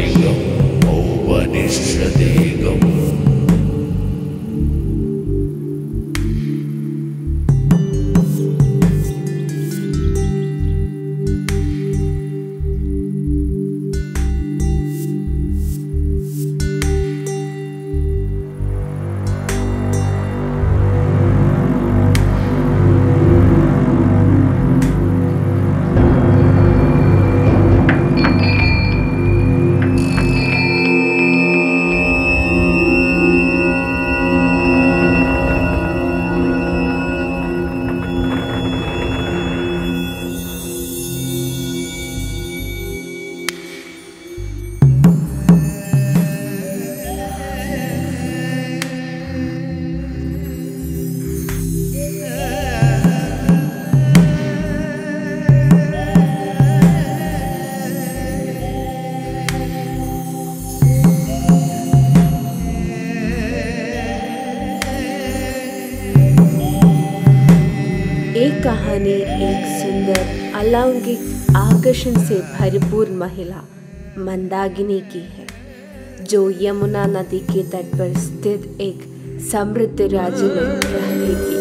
वेगम् औपनिषदेकम्। एक कहानी एक सुंदर अलौकिक आकर्षण से भरपूर महिला मंदाकिनी की है, जो यमुना नदी के तट पर स्थित एक समृद्ध राज्य में रहती थी।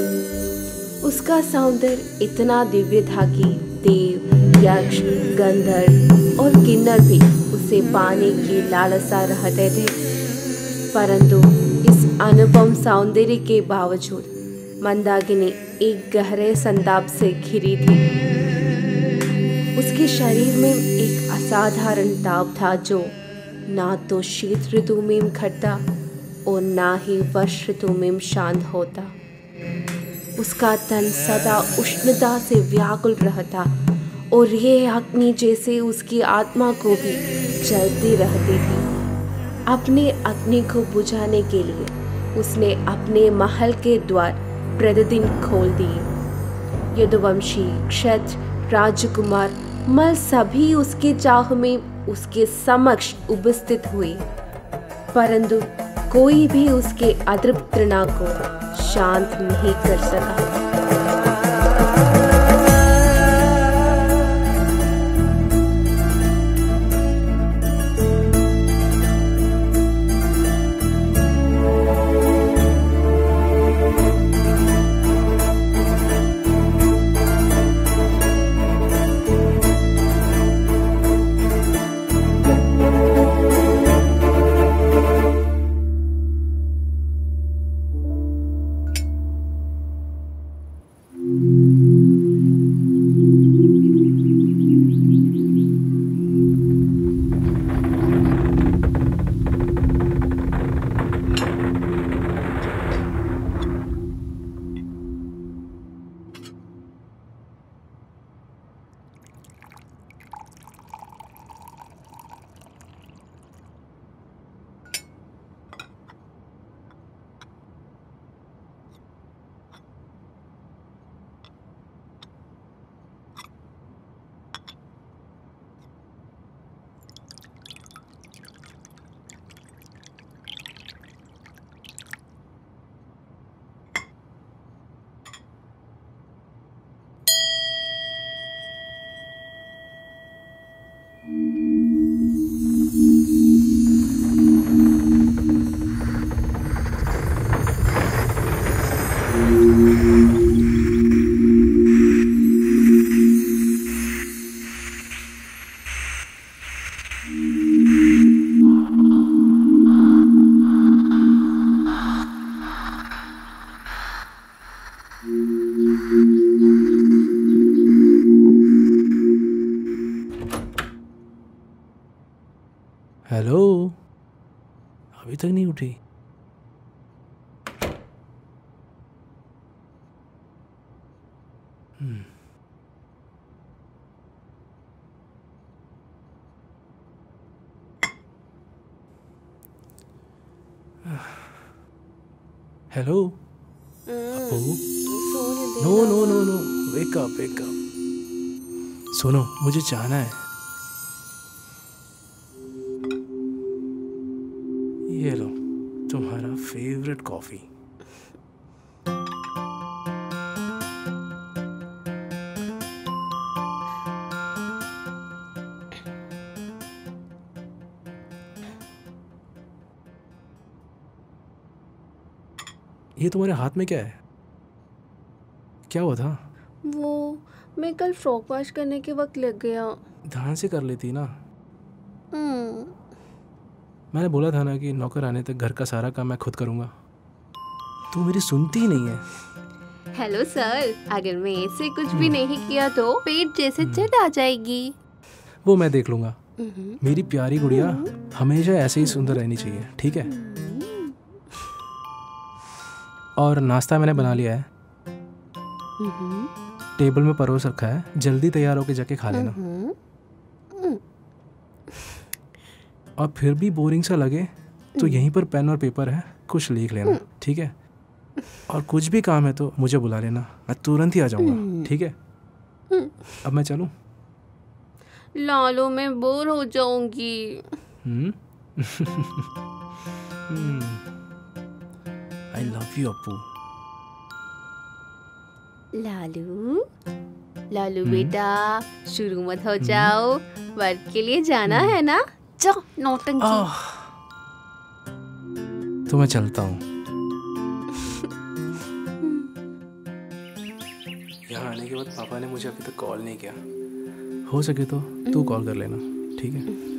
उसका सौंदर्य इतना दिव्य था कि देव, यक्ष, गंधर्व और किन्नर भी उसे पाने की लालसा रखते थे। परंतु इस अनुपम सौंदर्य के बावजूद मंदाकिनी एक गहरे संताप से घिरी थी। उसके शरीर में एक असाधारण ताप था, जो ना तो शीत ऋतु में घटता और ना ही वर्ष ऋतु में शांत होता। उसका तन सदा उष्णता से व्याकुल रहता और ये अग्नि जैसे उसकी आत्मा को भी जलती रहती थी। अपने अग्नि को बुझाने के लिए उसने अपने महल के द्वार प्रतिदिन खोल दिए। यदुवंशी, क्षत्र, राजकुमार मल सभी उसके चाह में उसके समक्ष उपस्थित हुए, परंतु कोई भी उसके अतृप्त तृष्णा को शांत नहीं कर सका। हेलो, अभी तक नहीं उठी? Hello Appu. No no no no, wake up wake up. सुनो, मुझे जाना है। ये लो तुम्हारा फेवरेट कॉफी। ये तुम्हारे हाथ में क्या है? क्या हुआ था? वो मैं कल फ्रॉक वॉश करने के वक्त लग गया। ध्यान से कर लेती ना। हम्म, मैंने बोला था ना कि नौकर आने तक घर का सारा काम मैं खुद करूँगा। तू मेरी सुनती ही नहीं है। हेलो सर, अगर मैं ऐसे कुछ भी नहीं किया तो पेट जैसे चढ़ आ जाएगी। वो मैं देख लूँगा। मेरी प्यारी गुड़िया हमेशा ऐसे ही सुंदर रहनी चाहिए, ठीक है? और नाश्ता मैंने बना लिया है, टेबल में परोस रखा है, जल्दी तैयार होके जाके खा लेना। और फिर भी बोरिंग सा लगे तो यहीं पर पेन और पेपर है, कुछ लिख लेना, ठीक है? और कुछ भी काम है तो मुझे बुला लेना, मैं तुरंत ही आ जाऊंगा, ठीक है? अब मैं चलूं? लालो, मैं बोर हो जाऊंगी। I love you Appu. Lalu, Lalu बेटा, शुरू मत हो जाओ, वर्क के लिए जाना है ना? जाओ नौटंकी। तो मैं चलता हूँ। यहाँ आने के बाद पापा ने मुझे अभी तक कॉल नहीं किया। हो सके तो तू कॉल कर लेना, ठीक है?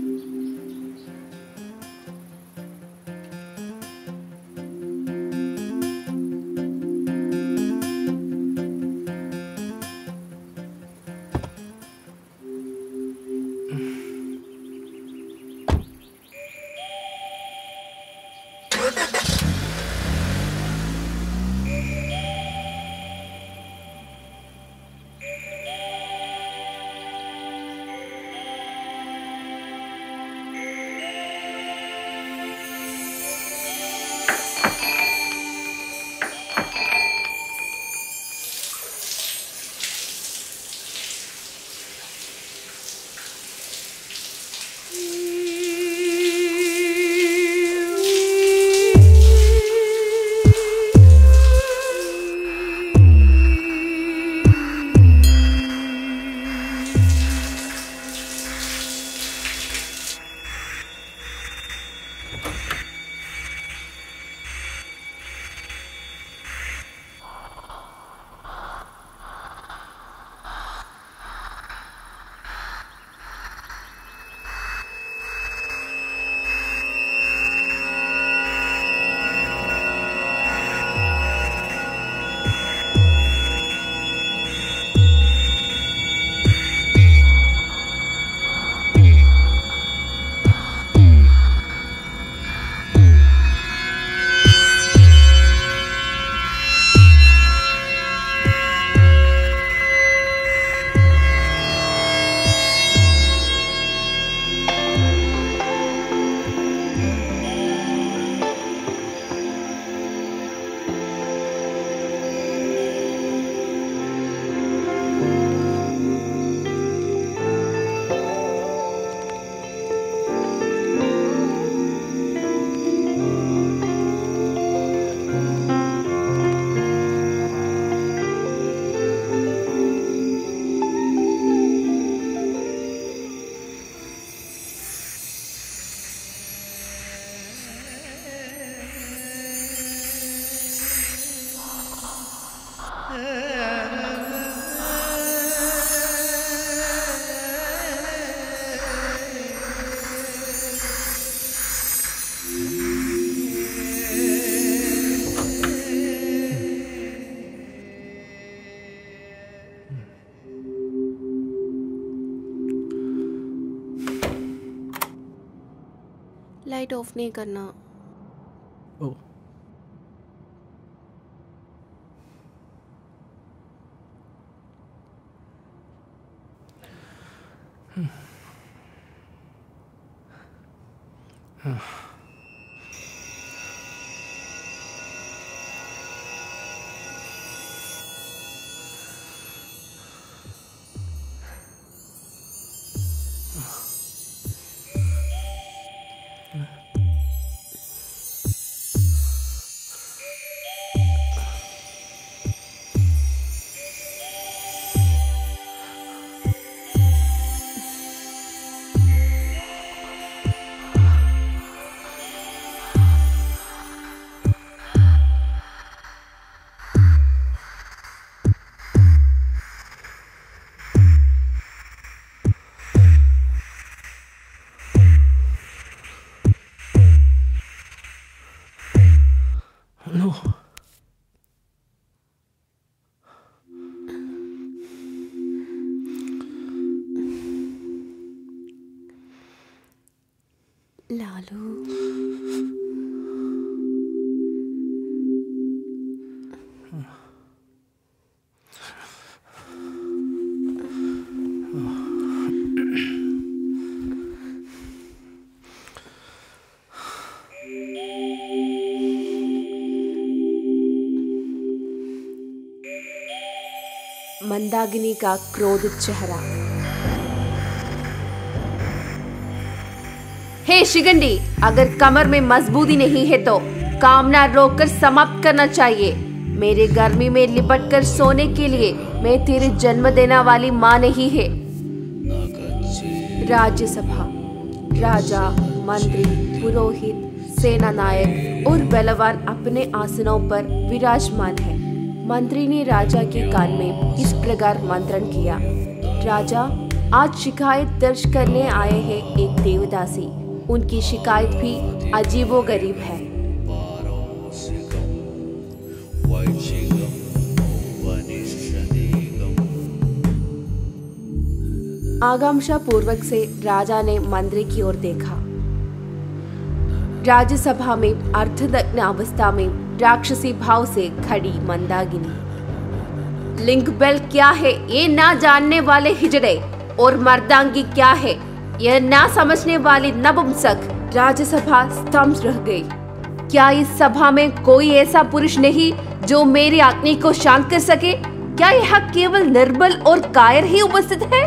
लाइट ऑफ नहीं करना। Oh no. लालू, मंदाकिनी का क्रोधित चेहरा। हे शिगंडी, अगर कमर में मजबूती नहीं है तो कामना रोककर समाप्त करना चाहिए। मेरे गर्मी में लिपट कर सोने के लिए मैं तेरे जन्म देने वाली माँ नहीं है। राज्यसभा, राजा, मंत्री, पुरोहित, सेना नायक और बलवान अपने आसनों पर विराजमान है। मंत्री ने राजा के कान में इस प्रकार मंत्रण किया। राजा, आज शिकायत दर्ज करने आए हैं एक देवदासी। उनकी शिकायत भी अजीबोगरीब है। आकांक्षा पूर्वक से राजा ने मंत्री की ओर देखा। राज्यसभा में अर्धनग्न अवस्था में राक्षसी भाव से खड़ी मंदाकिनी। लिंग बल क्या है ये ना जानने वाले हिजड़े, और मर्दांगी क्या है यह ना समझने वाली नपुंसक। राज्यसभा स्तंभ रह गई। क्या इस सभा में कोई ऐसा पुरुष नहीं जो मेरी अग्नि को शांत कर सके? क्या यह केवल निर्बल और कायर ही उपस्थित है?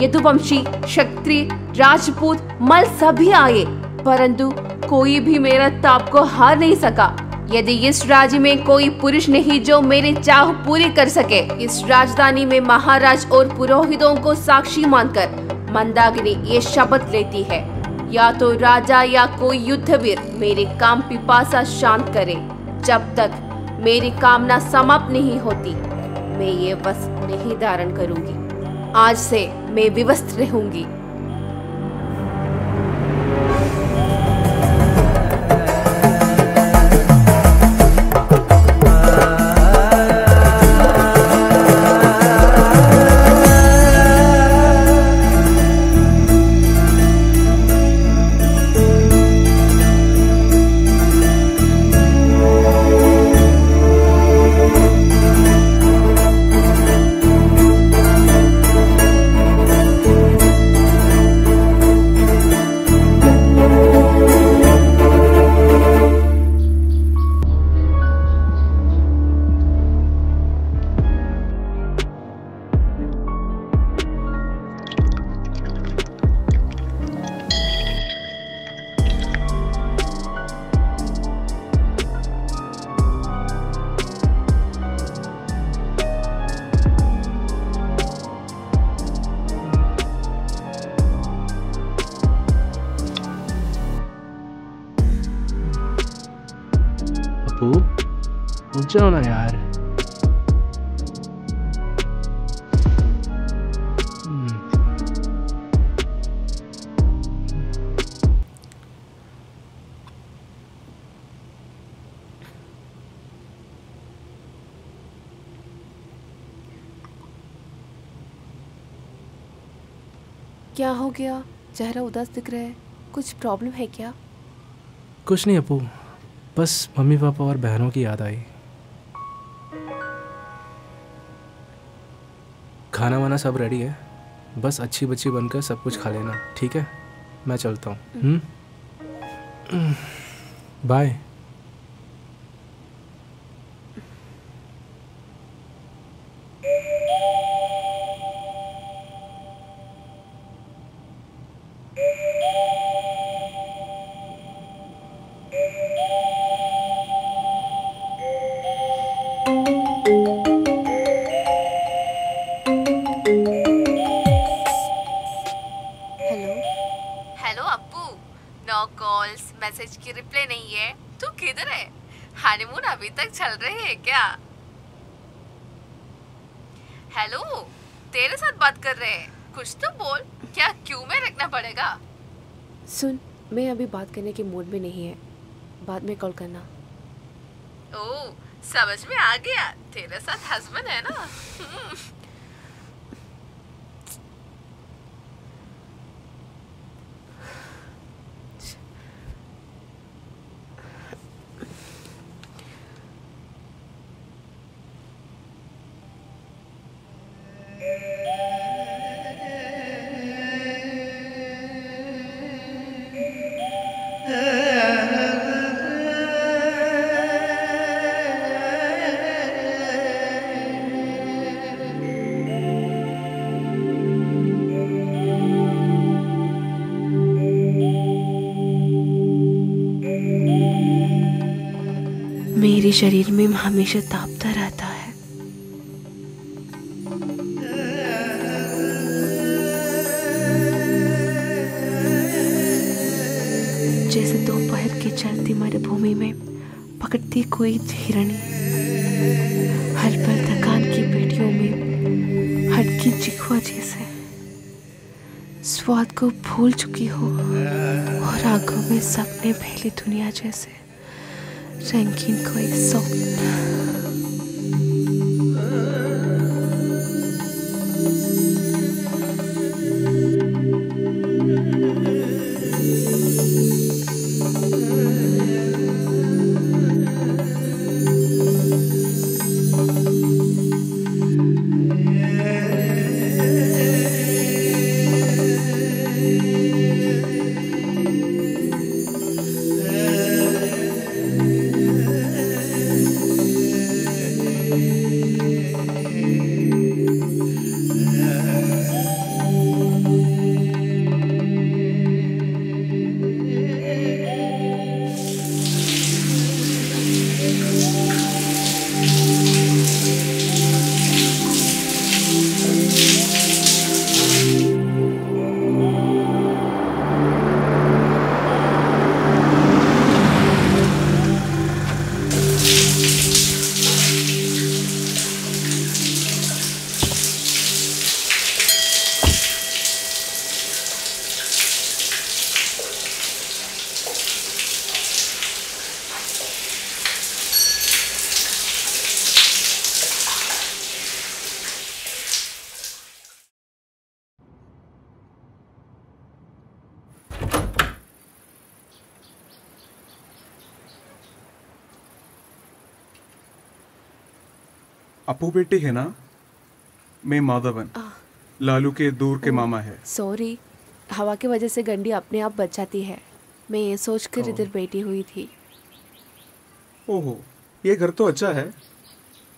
यदुवंशी, क्षत्रिय, राजपूत, मल सभी आए, परंतु कोई भी मेरा ताप को हार नहीं सका। यदि इस राज्य में कोई पुरुष नहीं जो मेरी चाह पूरी कर सके, इस राजधानी में महाराज और पुरोहितों को साक्षी मानकर मंदाकिनी ये शपथ लेती है, या तो राजा या कोई युद्धवीर मेरे काम पिपासा शांत करे। जब तक मेरी कामना समाप्त नहीं होती, मैं ये वस्त्र नहीं धारण करूंगी। आज से मैं विवस्त्र रहूंगी। जाओ ना यार। क्या हो गया? चेहरा उदास दिख रहा है। कुछ प्रॉब्लम है क्या? कुछ नहीं अपू, बस मम्मी पापा और बहनों की याद आई। खाना वाना सब रेडी है, बस अच्छी बच्ची बनकर सब कुछ खा लेना, ठीक है? मैं चलता हूँ। बाय। मैसेज की रिप्लाई नहीं है। तू किधर है? हनीमून अभी तक चल रहे हैं क्या? हेलो, तेरे साथ बात कर रहे हैं, कुछ तो बोल। क्या क्यों में रखना पड़ेगा? सुन, मैं अभी बात करने के मूड में नहीं है, बाद में कॉल करना। ओ, समझ में आ गया, तेरे साथ हस्बैंड है ना। मेरे शरीर में हमेशा तापता रहता है। जैसे दोपहर की चलती मरुभूमि में पकड़ती कोई हिरणी, हर पल थकान की पेटियों में हटकी जिह्वा जैसे स्वाद को भूल चुकी हो, और आंखों में सपने फैली दुनिया जैसे रंगीन कोई स्वप्न। अपू बेटी है ना? मैं माधवन, लालू के दूर के मामा है। सॉरी, हवा की वजह से गंडी अपने आप बच जाती है। मैं ये सोचकर इधर बैठी हुई थी। ओहो, ये घर तो अच्छा है।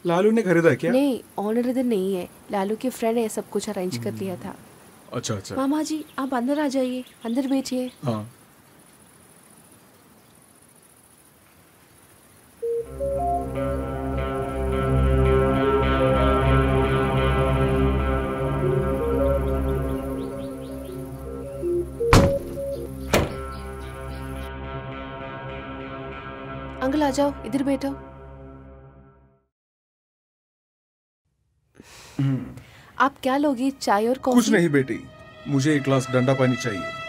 लालू ने खरीदा क्या? नहीं, ऑनर इधर नहीं है। लालू के फ्रेंड ने सब कुछ अरेंज कर लिया था। अच्छा अच्छा। मामा जी, आप अंदर आ जाइए, अंदर बैठिए। हाँ। अंकल आ जाओ, इधर बैठो। आप क्या लोगी, चाय और कॉफी? कुछ नहीं बेटी, मुझे एक ग्लास ठंडा पानी चाहिए।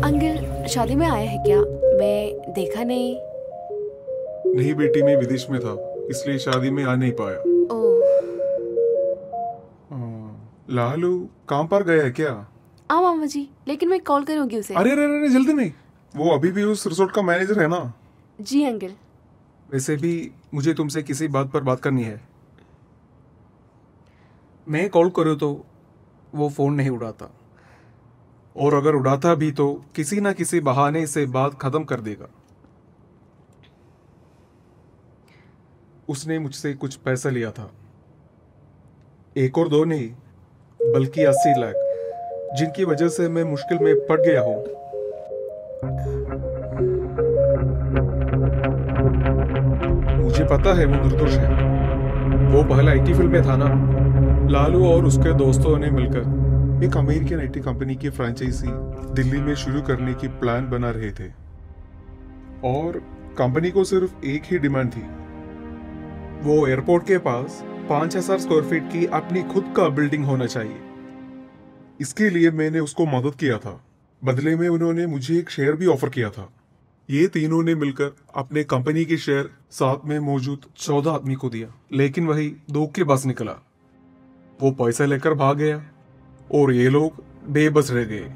अंकल शादी में आया है क्या? मैं देखा नहीं। नहीं बेटी, मैं विदेश में था, इसलिए शादी में आ नहीं पाया। ओह। लालू काम पर गया है क्या? हाँ मामा जी, लेकिन मैं कॉल करूंगी उसे। अरे अरे अरे, जल्दी नहीं, वो अभी भी उस रिसोर्ट का मैनेजर है ना। जी अंकल। वैसे भी मुझे तुमसे किसी बात पर बात करनी है। मैं कॉल करूँ तो वो फोन नहीं उठाता, और अगर उड़ाता भी तो किसी ना किसी बहाने से बात खत्म कर देगा। उसने मुझसे कुछ पैसा लिया था, 1 और 2 नहीं बल्कि 80 लाख, जिनकी वजह से मैं मुश्किल में पड़ गया हूं। मुझे पता है वो निर्दोष है। वो पहले आईटी फील्ड में था ना। लालू और उसके दोस्तों ने मिलकर एक अमेरिकन आईटी कंपनी की फ्रेंचाइजी दिल्ली में शुरू करने की प्लान बना रहे थे। और कंपनी को सिर्फ एक ही डिमांड थी, वो एयरपोर्ट के पास 5000 स्क्वायर फीट की अपनी खुद का बिल्डिंग होना चाहिए। इसके लिए मैंने उसको मदद किया था। बदले में उन्होंने मुझे एक शेयर भी ऑफर किया था। ये तीनों ने मिलकर अपने कंपनी के शेयर साथ में मौजूद 14 आदमी को दिया, लेकिन वही धोखेबाज निकला। वो पैसा लेकर भाग गया और ये लोग बेबस रह गए।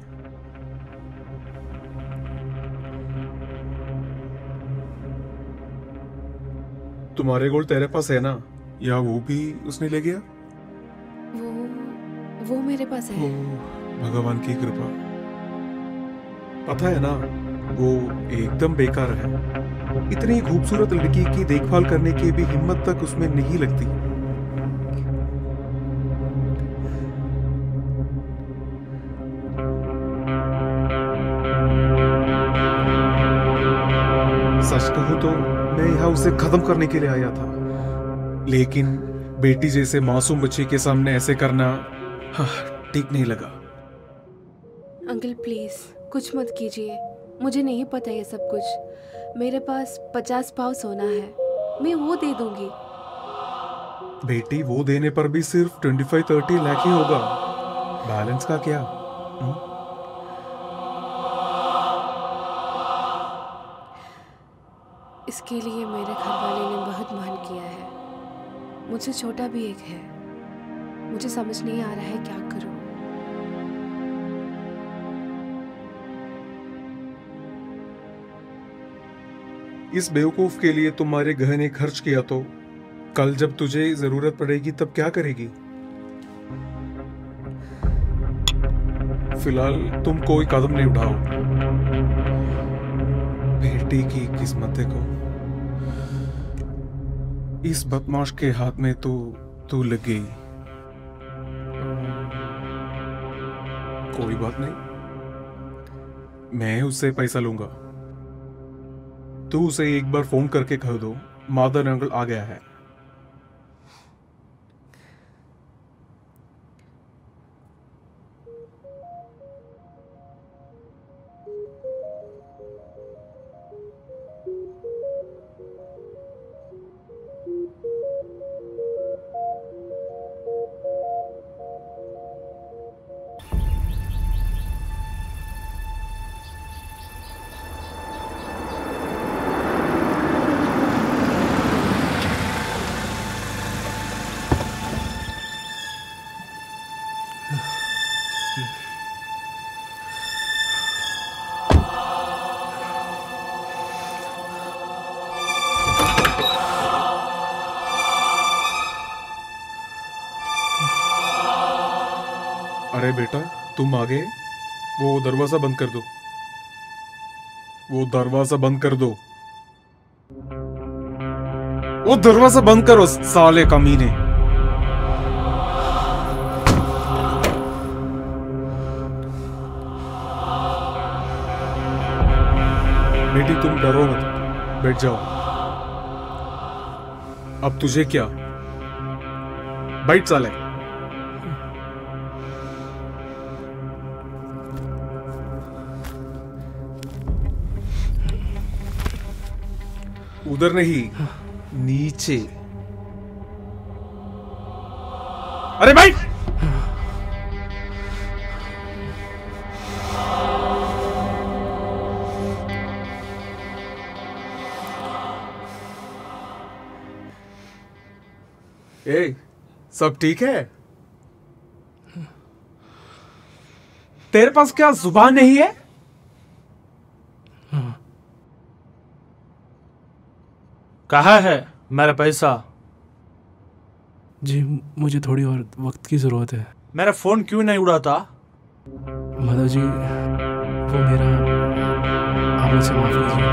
तुम्हारे गोल्ड तेरे पास है ना, या वो भी उसने ले गया? वो मेरे पास है। भगवान की कृपा। पता है ना, वो एकदम बेकार है। इतनी खूबसूरत लड़की की देखभाल करने की भी हिम्मत तक उसमें नहीं लगती। सच कहूं तो मैं यहाँ उसे खत्म करने के लिए आया था, लेकिन बेटी जैसे मासूम बच्चे के सामने ऐसे करना ठीक नहीं लगा। अंकल प्लीज कुछ मत कीजिए, मुझे नहीं पता ये सब कुछ। मेरे पास 50 पाव सोना है, मैं वो दे दूंगी। बेटी, वो देने पर भी सिर्फ 25-30 लाख ही होगा। बैलेंस का क्या? इसके लिए मेरे घर वाले ने बहुत मान किया है। मुझसे छोटा भी एक है। मुझे समझ नहीं आ रहा है क्या करूं। इस बेवकूफ के लिए तुम्हारे गहने खर्च किया तो कल जब तुझे जरूरत पड़ेगी तब क्या करेगी? फिलहाल तुम कोई कदम नहीं उठाओ। बेटी की किस्मत देखो, इस बदमाश के हाथ में तो तू लग गई। कोई बात नहीं, मैं उससे पैसा लूंगा। तू उसे एक बार फोन करके कह दो मादर अंकल आ गया है। अरे बेटा, तुम आ गए। वो दरवाजा बंद कर दो। वो दरवाजा बंद कर दो। वो दरवाजा बंद करो साले कमीने। बेटी तुम डरो मत, बैठ जाओ। अब तुझे क्या? बैठ साले। उधर नहीं, नीचे। अरे भाई, ए, सब ठीक है? तेरे पास क्या जुबान नहीं है? कहाँ है मेरा पैसा? जी मुझे थोड़ी और वक्त की ज़रूरत है। मेरा फोन क्यों नहीं उड़ाता? माधव जी, वो मेरा, आप मुझसे माफ कीजिए।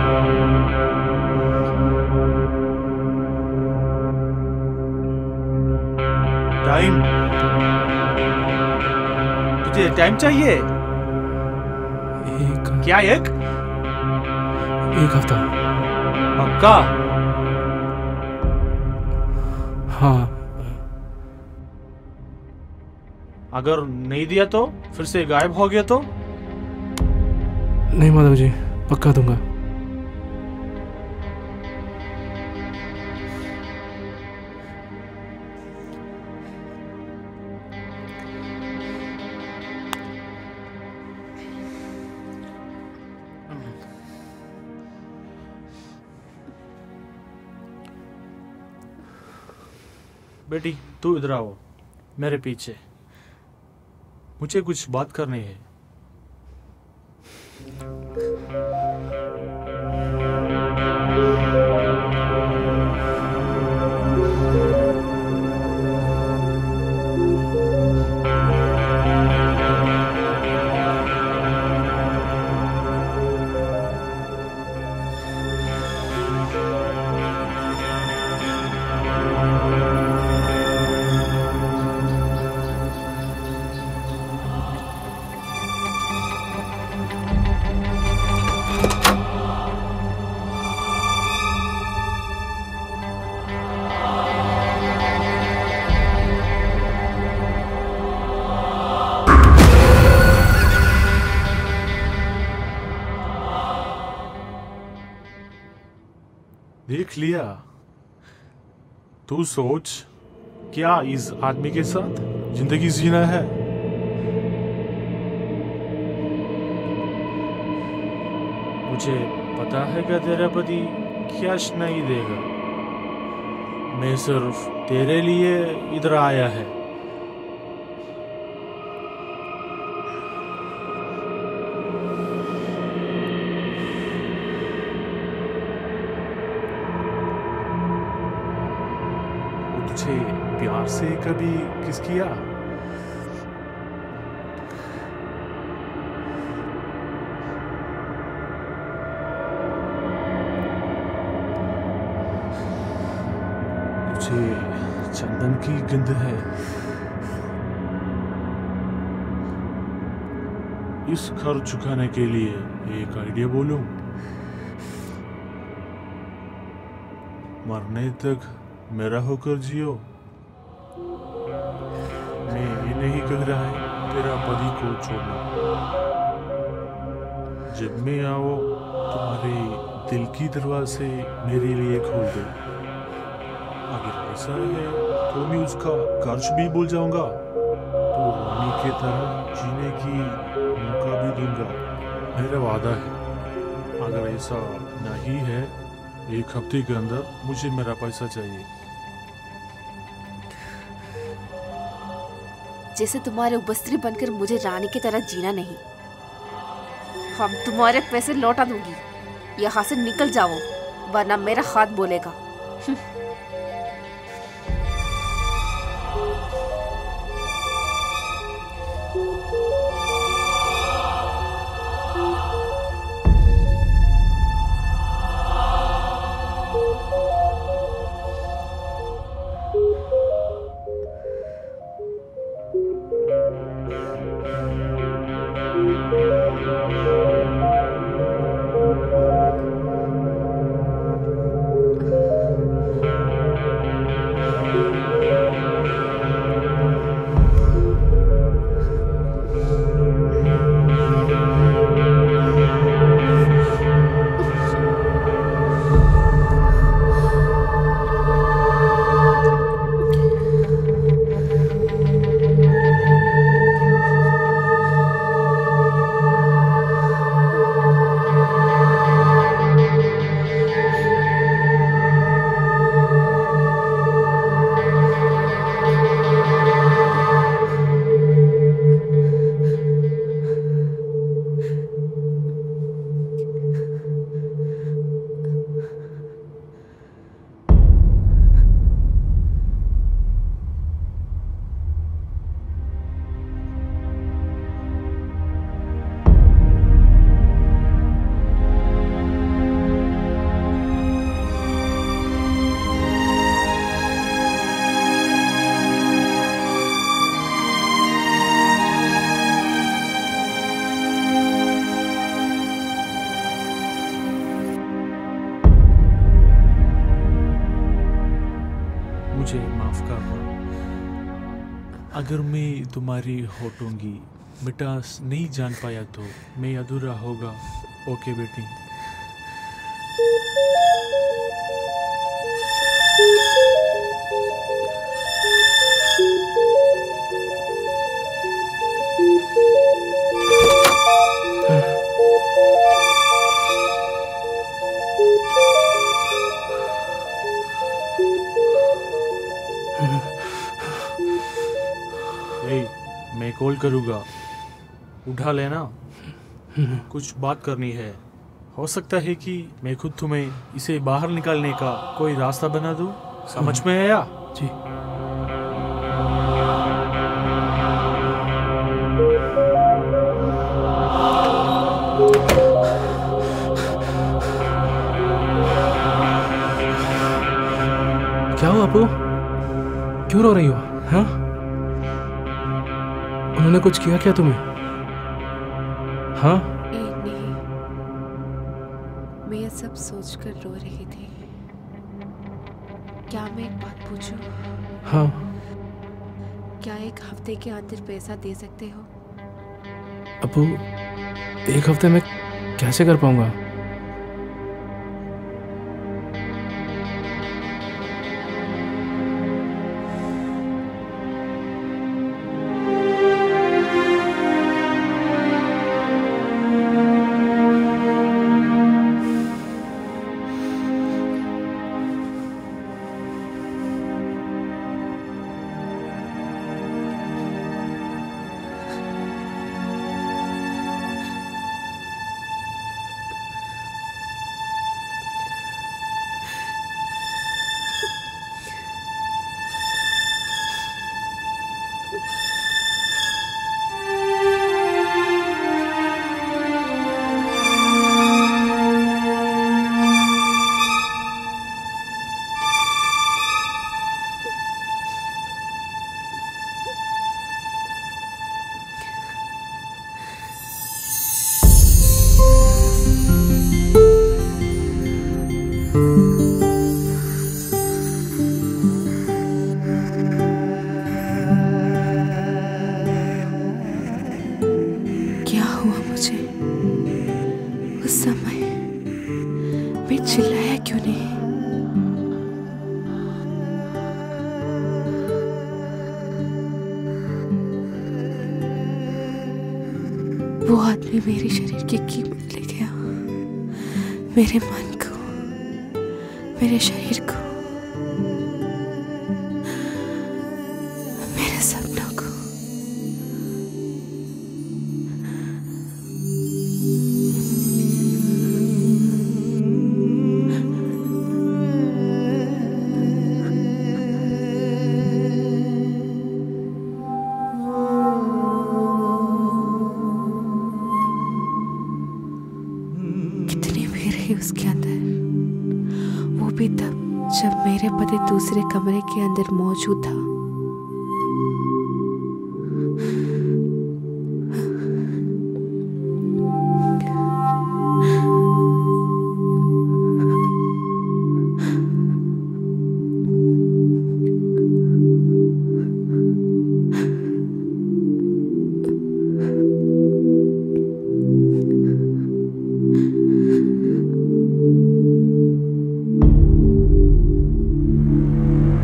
टाइम? तुझे टाइम चाहिए? क्या एक हफ्ता? पक्का? हाँ। अगर नहीं दिया तो? फिर से गायब हो गया तो? नहीं माधव जी, पक्का दूंगा। बेटी तू इधर आओ, मेरे पीछे। मुझे कुछ बात करनी है। देख लिया? तू सोच, क्या इस आदमी के साथ जिंदगी जीना है? मुझे पता है कि तेरा पति कैश नहीं देगा। मैं सिर्फ तेरे लिए इधर आया है। तुझे प्यार से कभी किस किया? तुझे चंदन की गंध है। इस घर चुकाने के लिए एक आइडिया बोलूं? मरने तक मेरा होकर जियो। मैं ये नहीं कह रहा है तेरा पति को छोड़ना। जब मैं आओ तुम्हारे दिल की दरवाजे मेरे लिए खोल दो। अगर ऐसा है तो मैं उसका कर्ज भी भूल जाऊंगा, तो रानी की तरह जीने की मौका भी दूंगा। मेरा वादा है। अगर ऐसा नहीं है, एक हफ्ते के अंदर मुझे मेरा पैसा चाहिए। जैसे तुम्हारे उपस्त्री बनकर मुझे रानी की तरह जीना नहीं। हम तुम्हारे पैसे लौटा दूंगी। यहाँ से निकल जाओ, वरना मेरा हाथ बोलेगा। मुझे माफ करना। अगर मैं तुम्हारी होठों की मिठास नहीं जान पाया तो मैं अधूरा होगा। ओके बेटी। करूँगा, उठा लेना। कुछ बात करनी है। हो सकता है कि मैं खुद तुम्हें इसे बाहर निकालने का कोई रास्ता बना दूँ। समझ में आया? जी। क्या हुआ अपू? क्यों रो रही हो? हाँ? उन्होंने कुछ किया क्या तुम्हें? हाँ? नहीं, मैं ये सब सोचकर रो रही थी। क्या मैं एक बात पूछूं? हाँ। क्या एक हफ्ते के अंदर पैसा दे सकते हो? अपू, एक हफ्ते में कैसे कर पाऊंगा? क्या हुआ मुझे? उस समय मैं चिल्लाया क्यों नहीं? वो आदमी मेरे शरीर की कीमत ले गया, मेरे मन को, मेरे शरीर को, मेरे सपनों को। कितनी भीड़ है उसके अंदर, वो भी तब जब मेरे पति दूसरे कमरे के अंदर मौजूद था।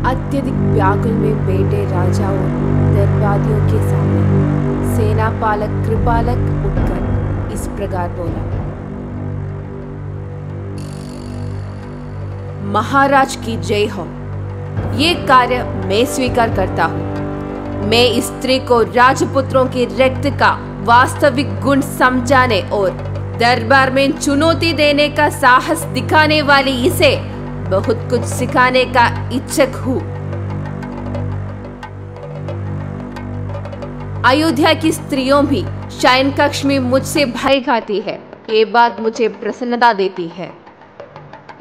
अत्यधिक व्याकुल में बेटे राजा और दरबारियों के सामने सेना पालक कृपालक उठकर इस प्रकार बोला, महाराज की जय हो। ये कार्य मैं स्वीकार करता हूँ। मैं इस स्त्री को राजपुत्रों के रक्त का वास्तविक गुण समझाने और दरबार में चुनौती देने का साहस दिखाने वाली इसे बहुत कुछ सिखाने का इच्छुक हूँ। अयोध्या की स्त्रियों भी शयन कक्ष में मुझसे भय खाती है। ये बात मुझे प्रसन्नता देती है।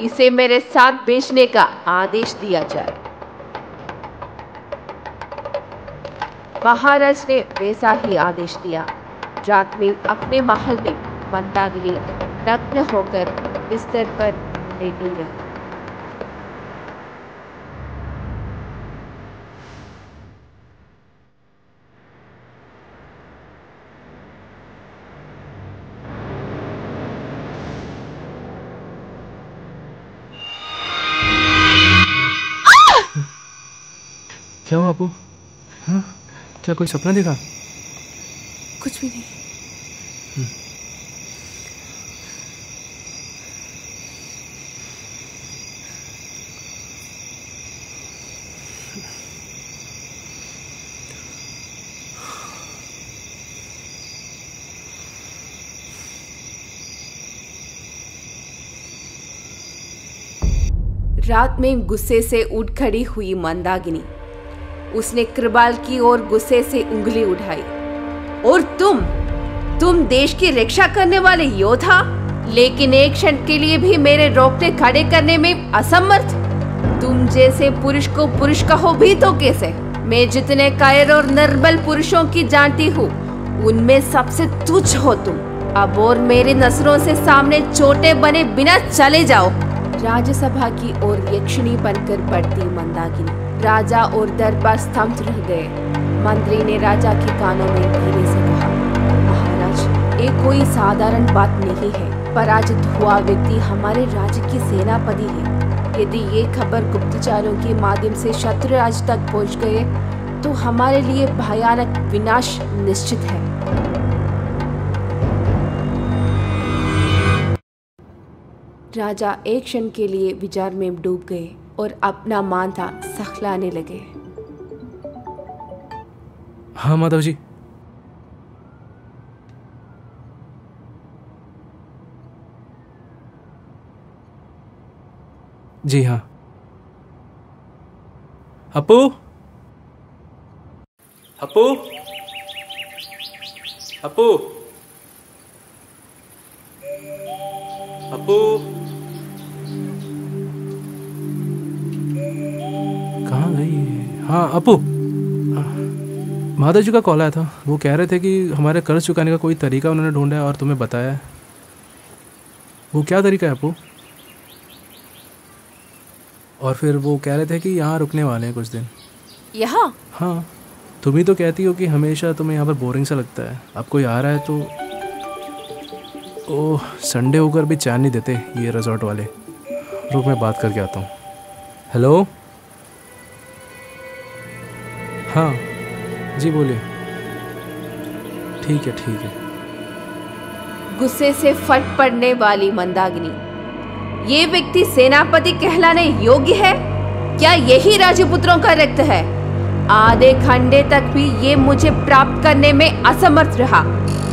इसे मेरे साथ बेचने का आदेश दिया जाए। महाराज ने वैसा ही आदेश दिया। रात में अपने महल में मंदाकिनी नग्न होकर बिस्तर पर लेटी रही। क्या हुआ अपू? हाँ? क्या कोई सपना देखा? कुछ भी नहीं। रात में गुस्से से उठ खड़ी हुई मंदाकिनी। उसने कृपाल की ओर गुस्से से उंगली उठाई। और तुम देश की रक्षा करने वाले योद्धा, लेकिन एक क्षण के लिए भी मेरे रोकने खड़े करने में असमर्थ। तुम जैसे पुरुष को पुरुष कहो भी तो कैसे? मैं जितने कायर और निर्बल पुरुषों की जानती हूँ, उनमें सबसे तुच्छ हो तुम। अब और मेरी नजरों से सामने छोटे बने बिना चले जाओ। राज्यसभा की ओर यक्षिणी बनकर बढ़ती मंदाकिनी। राजा और दरबार स्तब्ध रह गए। मंत्री ने राजा के कानों में धीरे से कहा, महाराज, ये कोई साधारण बात नहीं है। पराजित हुआ व्यक्ति हमारे राज्य की सेनापति है। यदि ये खबर गुप्तचरों के माध्यम से शत्रु राज्य तक पहुंच गए तो हमारे लिए भयानक विनाश निश्चित है। राजा एक क्षण के लिए विचार में डूब गए और अपना माथा सहलाने लगे। हाँ माधव जी। जी हाँ। अपू, अपू, अपू, अपू, कहाँ गई? हाँ अपू, माधव जी का कॉल आया था। वो कह रहे थे कि हमारे कर्ज चुकाने का कोई तरीका उन्होंने ढूंढा है और तुम्हें बताया है। वो क्या तरीका है अपू? और फिर वो कह रहे थे कि यहाँ रुकने वाले हैं कुछ दिन। यहाँ? हाँ, तुम ही तो कहती हो कि हमेशा तुम्हें यहाँ पर बोरिंग सा लगता है। अब कोई आ रहा है तो ओह, संडे होकर भी चैन नहीं देते ये रिजॉर्ट वाले। रुक, मैं बात करके आता हूँ। हेलो, हाँ जी बोलिए। ठीक है ठीक है। गुस्से से फट पड़ने वाली मंदाकिनी, ये व्यक्ति सेनापति कहलाने योग्य है? क्या यही राजपुत्रों का रक्त है? आधे घंटे तक भी ये मुझे प्राप्त करने में असमर्थ रहा।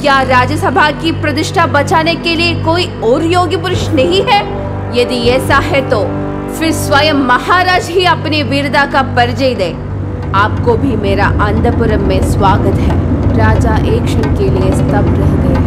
क्या राज्यसभा की प्रतिष्ठा बचाने के लिए कोई और योग्य पुरुष नहीं है? यदि ऐसा है तो फिर स्वयं महाराज ही अपनी वीरता का परिचय दे। आपको भी मेरा अंतपुरम में स्वागत है। राजा एक क्षण के लिए स्तब्ध रह गए।